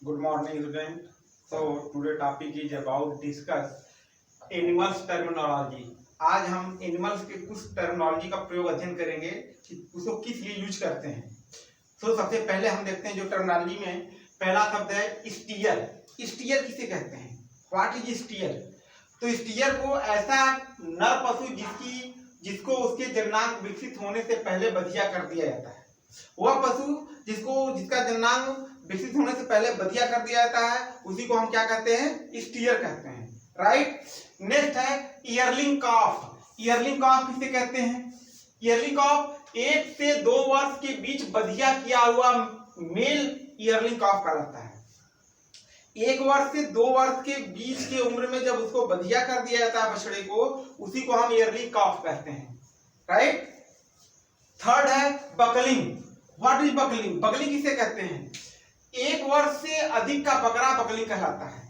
Good morning, student. So today topic is about discuss animals terminology. आज हम animals के कुछ टर्मिनोलॉजी का प्रयोग अध्ययन करेंगे कि उसको किस लिए यूज करते हैं। तो सबसे पहले हम देखते हैं जो टर्मिनोलॉजी में पहला शब्द है स्टीयर। स्टीयर किसे कहते हैं? What is steer? तो स्टीयर को ऐसा नर पशु जिसको उसके जननांग विकसित होने से पहले बधिया कर दिया जाता है। वह पशु जिसका जननांग विकसित होने से पहले बधिया कर दिया जाता है, उसी को हम क्या कहते हैं? स्टीयर कहते हैं। राइट। नेक्स्ट है ईयरलिंग कॉफ। ईयरलिंग कॉफ किसे कहते हैं? ईयरलिंग कॉफ 1 से 2 वर्ष के बीच बधिया किया हुआ मेल ईयरलिंग कॉफ कहलाता है। 1 वर्ष से 2 वर्ष के बीच की उम्र में जब उसको बधिया कर दिया जाता है बछड़े को, उसी को हम ईयरलिंग कॉफ कहते हैं। राइट। थर्ड है buckling. What is buckling? Buckling किसे कहते हैं? 1 वर्ष से अधिक का बकरा बकलिंग कहलाता है।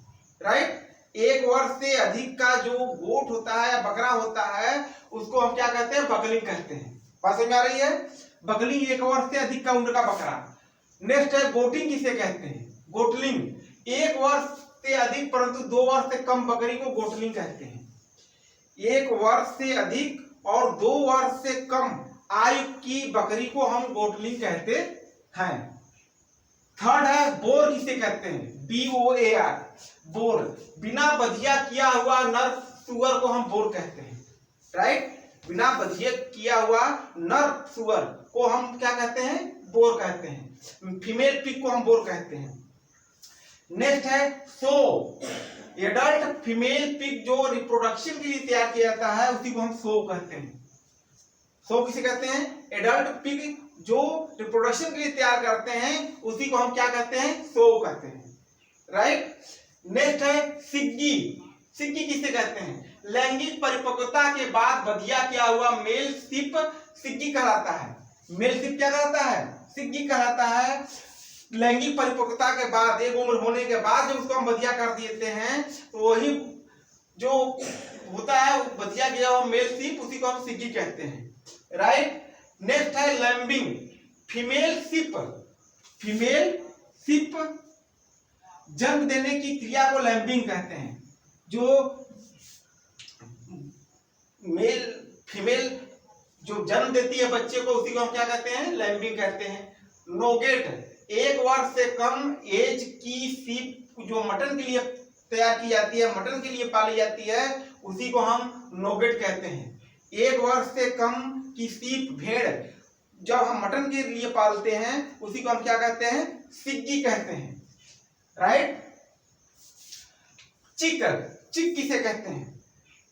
राइट। 1 वर्ष से अधिक का जो गोट होता है या बकरा होता है, उसको हम क्या कहते हैं? बकलिंग कहते हैं। बात समझ में आ रही है? बकलिंग 1 वर्ष से अधिक का उम्र का बकरा। नेक्स्ट है गोटिंग किसे कहते हैं? गोटलिंग 1 वर्ष से अधिक परंतु 2 वर्ष से कम बकरी को गोटलिंग कहते हैं। 1 वर्ष से अधिक और 2 वर्ष से कम आयु की बकरी को हम गोटलिंग कहते हैं। थर्ड है बोर किसे कहते हैं? BOAR। बोर बिना बधिया किया हुआ नर सुअर को हम बोर कहते हैं। राइट। बिना बधिया किया हुआ नर सुअर को हम क्या कहते हैं? बोर कहते हैं। फीमेल पिग को हम बोर कहते हैं। नेक्स्ट है सो। एडल्ट फीमेल पिग जो रिप्रोडक्शन के लिए तैयार किया जाता है, उसी को हम सो कहते हैं। सो किसे कहते हैं? एडल्ट पिग जो रिप्रोडक्शन के लिए तैयार करते हैं, उसी को हम क्या कहते हैं? सो कहते हैं। राइट। नेक्स्ट है सिग्गी। सिग्गी किसे कहते हैं? लैंगिक परिपक्वता के बाद बधिया किया हुआ मेल सिप सिग्गी कहलाता है। मेल सिप क्या कहलाता है? सिग्गी कहलाता है। लैंगिक परिपक्वता के बाद, एक उम्र होने के बाद जब उसको हम बधिया कर देते हैं, तो वही जो होता है बधिया किया हुआ मेल सिप, उसी को हम सिग्गी कहते हैं। राइट। नेक्स्ट है लैम्बिंग। Female SIP. फीमेल सिप जन्म देने की क्रिया को लैम्बिंग कहते हैं। जो फीमेल जो जन्म देती है बच्चे को, उसी को हम क्या कहते हैं? लैम्बिंग कहते हैं। नोगेट 1 वर्ष से कम एज की सीप जो मटन के लिए तैयार की जाती है, मटन के लिए पाली जाती है, उसी को हम नोगेट कहते हैं। 1 वर्ष से कम की सीप भेड़ जब हम मटन के लिए पालते हैं, उसी को हम क्या कहते हैं? सिग्गी कहते हैं। राइट। चिक। चिक किसे कहते हैं?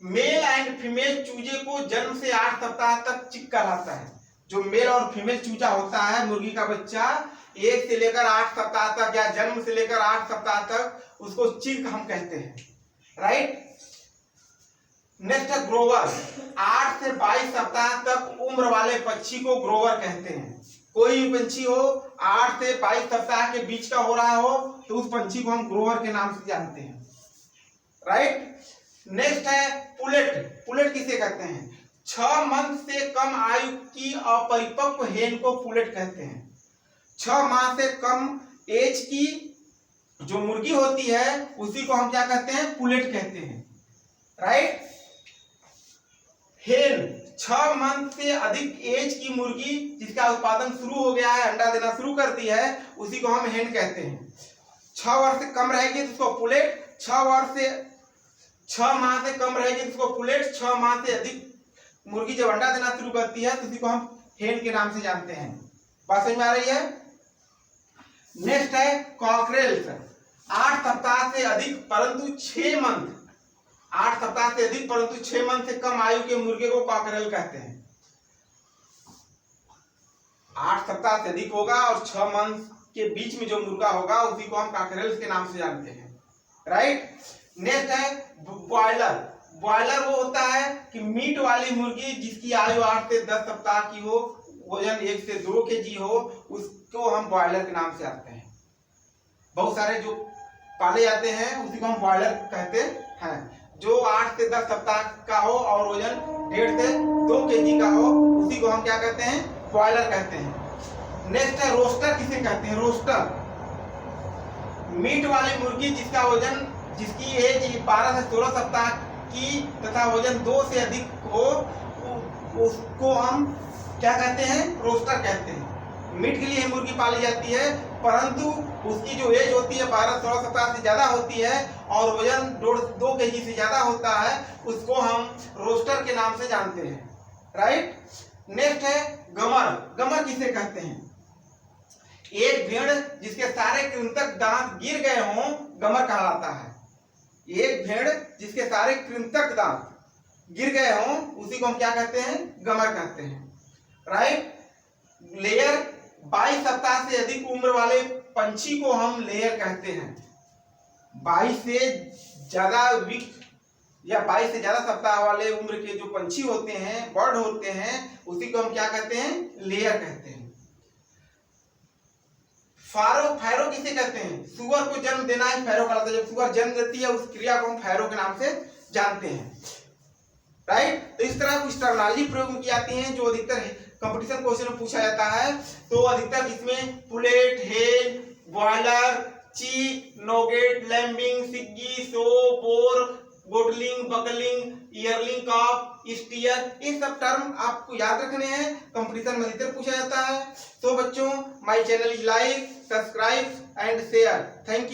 मेल एंड फीमेल चूजे को जन्म से 8 सप्ताह तक चिक कहलाता है। जो मेल और फीमेल चूजा होता है, मुर्गी का बच्चा, 1 से लेकर 8 सप्ताह तक या जन्म से लेकर 8 सप्ताह तक, उसको चिक हम कहते हैं। राइट। नेक्स्ट है ग्रोवर। 8 से 22 सप्ताह तक उम्र वाले पक्षी को ग्रोवर कहते हैं। कोई भी पंछी हो 8 से 22 सप्ताह के बीच का हो रहा हो, तो उस पंछी को हम ग्रोवर के नाम से जानते हैं। राइट। नेक्स्ट है पुलेट। पुलेट किसे कहते हैं? 6 मंथ से कम आयु की अपरिपक्व हेन को पुलेट कहते हैं। 6 माह से कम एज की जो मुर्गी होती है, उसी को हम क्या कहते हैं? पुलेट कहते हैं। राइट। हेन 6 मंथ से अधिक एज की मुर्गी जिसका उत्पादन शुरू हो गया है, अंडा देना शुरू करती है, उसी को हम हेन कहते हैं। 6 वर्ष से कम रहेगी तो उसको पुलेट, 6 माह से कम रहेगी तो उसको पुलेट, 6 माह से अधिक मुर्गी जब अंडा देना शुरू करती है, तो उसी को हम हेन के नाम से जानते हैं। बात समझ में आ रही है? नेक्स्ट है कॉकरेल्स। 8 सप्ताह से अधिक परंतु 6 मंथ 8 सप्ताह से अधिक परंतु 6 मंथ से कम आयु के मुर्गे को कॉकरेल कहते हैं। 8 सप्ताह से अधिक होगा और 6 मंथ के बीच में जो मुर्गा होगा, उसी को हम कॉकरेल्स के नाम से जानते हैं। राइट। नेक्स्ट है ब्रॉयलर। ब्रॉयलर वो होता है कि मीट वाली मुर्गी जिसकी आयु 8 से 10 सप्ताह की हो, वजन 1 से 2 kg हो, उसको हम ब्रॉयलर के नाम से जानते हैं। बहुत सारे जो पाले जाते हैं, उसी को हम ब्रॉयलर कहते हैं। जो 8 से 10 सप्ताह का हो और वजन 1.5 से 2 kg का हो, उसी को हम क्या कहते हैं? ब्रॉयलर कहते हैं। नेक्स्ट है रोस्टर किसे कहते हैं? रोस्टर मीट वाली मुर्गी जिसकी एज 12 से 16 सप्ताह की तथा वजन 2 से अधिक हो, उसको हम क्या कहते हैं? रोस्टर कहते हैं। मीट के लिए मुर्गी पाली जाती है, परंतु उसकी जो एज होती है 12-16 सप्ताह से ज्यादा होती है और वजन 2 kg से ज्यादा होता है, उसको हम रोस्टर के नाम से जानते हैं। राइट। नेक्स्ट है गमर। गमर किसे कहते हैं? एक भेड़ जिसके सारे कृंतक दांत गिर गए हों, गमर कहलाता है। एक भेड़ जिसके सारे कृंतक दांत गिर गए हों, उसी को हम क्या कहते हैं? गमर कहते हैं। राइट। लेयर 22 सप्ताह से अधिक उम्र वाले पंछी को हम लेयर कहते हैं। 22 से ज्यादा वीक या 22 से ज्यादा सप्ताह वाले उम्र के जो पंछी होते हैं, बर्ड होते हैं, उसी को हम क्या कहते हैं? लेयर कहते हैं। फैरो किसे कहते हैं? सुअर को जन्म देना ही फैरो कहलाता है। जब सुअर जन्म देती है, उस क्रिया को हम फैरो के नाम से जानते हैं। राइट। तो इस तरह कुछ टर्मिनोलॉजी प्रयोग में की जाती हैं जो अधिकतर कंपटीशन क्वेश्चन में पूछा जाता है। तो अधिकतर इसमें पुलेट, हेल, बॉयलर, ची, नोगेट, लैम्बिंग, सिग्गी, सो, बोर, गोटलिंग, बकलिंग, ईयरलिंग कॉक, स्टीयर, ये सब टर्म आपको याद रखने हैं, कंपटीशन में अधिकतर पूछा जाता है। तो बच्चों, my channel is like, subscribe and share. Thank you.